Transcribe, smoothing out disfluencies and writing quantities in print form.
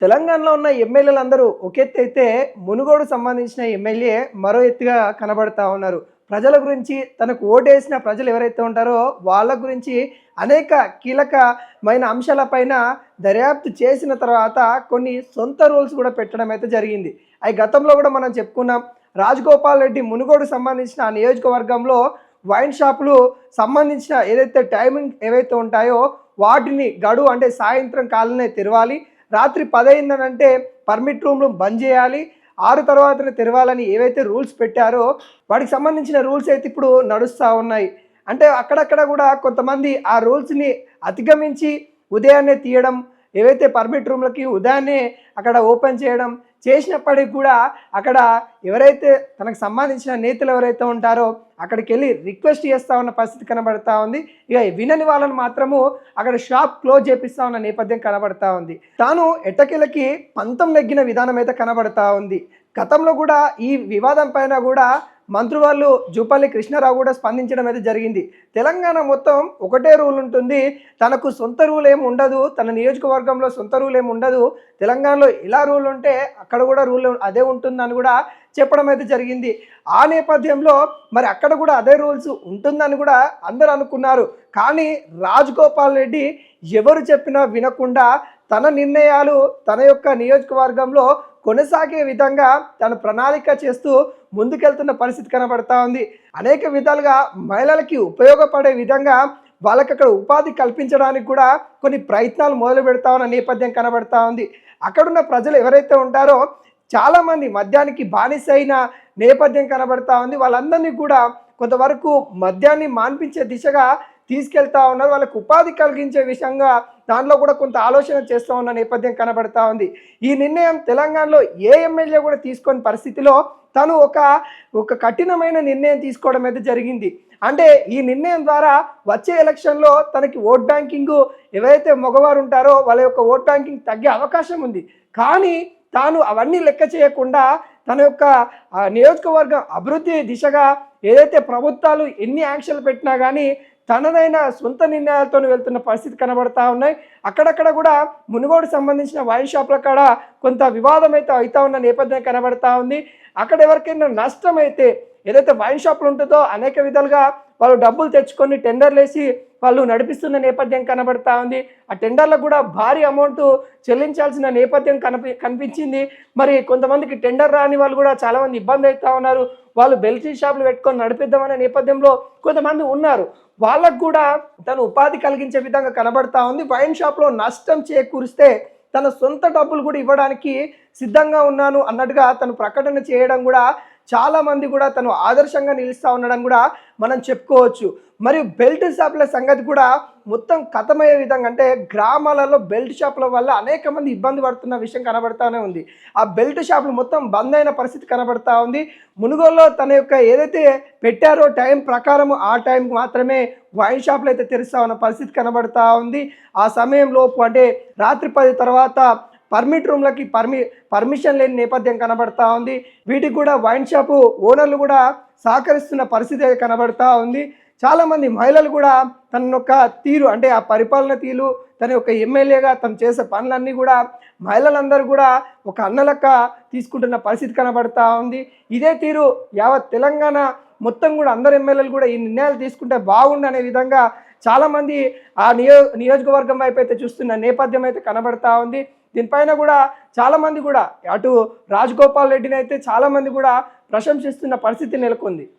తెలంగాణలో ఉన్న ఎమ్మెల్యేలందరూ ఒక ఎత్తైతే మునుగోడు సంబంధించిన ఎమ్మెల్యే మరో ఎత్తుగా కనబడతా ఉన్నారు. ప్రజల గురించి తనకు ఓటేసిన ప్రజలు ఎవరైతే ఉంటారో వాళ్ళ గురించి అనేక కీలకమైన అంశాలపైన దర్యాప్తు చేసిన తర్వాత కొన్ని సొంత రూల్స్ కూడా పెట్టడం అయితే జరిగింది. అవి గతంలో కూడా మనం చెప్పుకున్నాం. రాజగోపాల్ రెడ్డి మునుగోడు సంబంధించిన ఆ నియోజకవర్గంలో వైన్ షాపులు సంబంధించిన ఏదైతే టైమింగ్ ఏవైతే ఉంటాయో వాటిని గడువు అంటే సాయంత్రం కాలనే తెరవాలి. రాత్రి 10 అయిందనంటే పర్మిట్ రూమ్లు బంద్ చేయాలి. 6 తర్వాతనే తెరవాలని ఏవైతే రూల్స్ పెట్టారో వాటికి సంబంధించిన రూల్స్ అయితే ఇప్పుడు నడుస్తూ ఉన్నాయి. అంటే అక్కడక్కడ కూడా కొంతమంది ఆ రూల్స్ని అతిగమించి ఉదయాన్నే తీయడం, ఏవైతే పర్మిట్ రూమ్లకి ఉదయాన్నే అక్కడ ఓపెన్ చేయడం చేసినప్పటికి కూడా అక్కడ ఎవరైతే తనకు సంబంధించిన నేతలు ఎవరైతే ఉంటారో అక్కడికి వెళ్ళి రిక్వెస్ట్ చేస్తూ ఉన్న పరిస్థితి కనబడతా ఉంది. ఇక వినని వాళ్ళని మాత్రము అక్కడ షాప్ క్లోజ్ చేపిస్తూ ఉన్న నేపథ్యం కనబడతా ఉంది. తాను ఎట్టకేలకి పంతం నెగ్గిన విధానం అయితే కనబడతా ఉంది. గతంలో కూడా ఈ వివాదం పైన కూడా మంత్రివాళ్ళు జూపల్లి కృష్ణారావు కూడా స్పందించడం అయితే జరిగింది. తెలంగాణ మొత్తం ఒకటే రూల్ ఉంటుంది, తనకు సొంత రూల్ ఏమి ఉండదు, తన నియోజకవర్గంలో సొంత రూల్ ఏమి ఉండదు, తెలంగాణలో ఇలా రూల్ ఉంటే అక్కడ కూడా రూల్ అదే ఉంటుందని కూడా చెప్పడం అయితే జరిగింది. ఆ నేపథ్యంలో మరి అక్కడ కూడా అదే రూల్స్ ఉంటుందని కూడా అందరూ అనుకున్నారు. కానీ రాజగోపాల్ రెడ్డి ఎవరు చెప్పినా వినకుండా తన నిర్ణయాలు తన యొక్క నియోజకవర్గంలో కొనసాగే విధంగా తన ప్రణాళిక చేస్తూ ముందుకెళ్తున్న పరిస్థితి కనబడతా ఉంది. అనేక విధాలుగా మహిళలకి ఉపయోగపడే విధంగా వాళ్ళకి అక్కడ ఉపాధి కల్పించడానికి కూడా కొన్ని ప్రయత్నాలు మొదలు పెడతా ఉన్న నేపథ్యం కనబడతా ఉంది. అక్కడున్న ప్రజలు ఎవరైతే ఉంటారో చాలామంది మద్యానికి బానిసైన నేపథ్యం కనబడతా ఉంది. వాళ్ళందరినీ కూడా కొంతవరకు మద్యాన్ని మాన్పించే దిశగా తీసుకెళ్తా ఉన్నారు. వాళ్ళకు ఉపాధి కలిగించే విషయంగా దాంట్లో కూడా కొంత ఆలోచన చేస్తూ ఉన్న నేపథ్యం కనబడతా ఉంది. ఈ నిర్ణయం తెలంగాణలో ఏ ఎమ్మెల్యే కూడా తీసుకొని పరిస్థితిలో తను ఒక కఠినమైన నిర్ణయం తీసుకోవడం అయితే జరిగింది. అంటే ఈ నిర్ణయం ద్వారా వచ్చే ఎలక్షన్లో తనకి ఓట్ బ్యాంకింగ్ ఎవరైతే మగవారు ఉంటారో వాళ్ళ యొక్క ఓట్ బ్యాంకింగ్ తగ్గే అవకాశం ఉంది. కానీ తాను అవన్నీ లెక్క చేయకుండా తన యొక్క నియోజకవర్గం అభివృద్ధి దిశగా ఏదైతే ప్రభుత్వాలు ఎన్ని యాక్షన్లు పెట్టినా కానీ తనదైన సొంత నిర్ణయాలతో వెళ్తున్న పరిస్థితి కనబడతా ఉన్నాయి. అక్కడక్కడ కూడా మునుగోడు సంబంధించిన వైన్ షాపుల కాడ కొంత వివాదం అయితే అవుతా ఉన్న నేపథ్యం కనబడతా ఉంది. అక్కడ ఎవరికైనా నష్టం అయితే ఏదైతే వైన్ షాపులు ఉంటుందో అనేక విధాలుగా వాళ్ళు డబ్బులు తెచ్చుకొని టెండర్లు వేసి వాళ్ళు నడిపిస్తున్న నేపథ్యం కనబడతా ఉంది. ఆ టెండర్లకు కూడా భారీ అమౌంట్ చెల్లించాల్సిన నేపథ్యం కనిపించింది. మరి కొంతమందికి టెండర్ రాని వాళ్ళు కూడా చాలామంది ఇబ్బంది అవుతూ ఉన్నారు. వాళ్ళు బెల్ట్ షాపులు పెట్టుకొని నడిపిద్దామనే నేపథ్యంలో కొంతమంది ఉన్నారు. వాళ్ళకు కూడా తను ఉపాధి కలిగించే విధంగా కనబడతా ఉంది. వైన్ షాప్లో నష్టం చేకూరిస్తే తన సొంత డబ్బులు కూడా ఇవ్వడానికి సిద్ధంగా ఉన్నాను అన్నట్టుగా తను ప్రకటన చేయడం కూడా చాలామంది కూడా తను ఆదర్శంగా నిలుస్తూ ఉండడం కూడా మనం చెప్పుకోవచ్చు. మరియు బెల్ట్ షాపుల సంగతి కూడా మొత్తం కథమయ్యే విధంగా అంటే గ్రామాలలో బెల్ట్ షాపుల వల్ల అనేక మంది ఇబ్బంది పడుతున్న విషయం కనబడతానే ఉంది. ఆ బెల్ట్ షాపులు మొత్తం బంద్ అయిన పరిస్థితి కనబడతా ఉంది. మునుగోలులో తన యొక్క ఏదైతే పెట్టారో టైం ప్రకారం ఆ టైంకి మాత్రమే వైన్ షాపులు అయితే తెరుస్తా ఉన్న పరిస్థితి కనబడతా ఉంది. ఆ సమయంలోపు అంటే రాత్రి 10 తర్వాత పర్మిట్ రూమ్లకి పర్మిషన్ లేని నేపథ్యం కనబడతా ఉంది. వీటికి కూడా వైన్ షాపు ఓనర్లు కూడా సహకరిస్తున్న పరిస్థితి కనబడతా ఉంది. చాలామంది మహిళలు కూడా తన యొక్క తీరు అంటే ఆ పరిపాలన తీరు తన యొక్క ఎమ్మెల్యేగా తను చేసే పనులన్నీ కూడా మహిళలందరూ కూడా ఒక అన్నలెక్క తీసుకుంటున్న పరిస్థితి కనబడతా ఉంది. ఇదే తీరు యావత్ తెలంగాణ మొత్తం కూడా అందరు ఎమ్మెల్యేలు కూడా ఈ నిర్ణయాలు తీసుకుంటే బాగుండు అనే విధంగా చాలామంది ఆ నియోజకవర్గం వైపు అయితే చూస్తున్న నేపథ్యం అయితే కనబడతా ఉంది. దీనిపైన కూడా చాలామంది కూడా అటు రాజగోపాల్ రెడ్డిని అయితే చాలామంది కూడా ప్రశంసిస్తున్న పరిస్థితి నెలకొంది.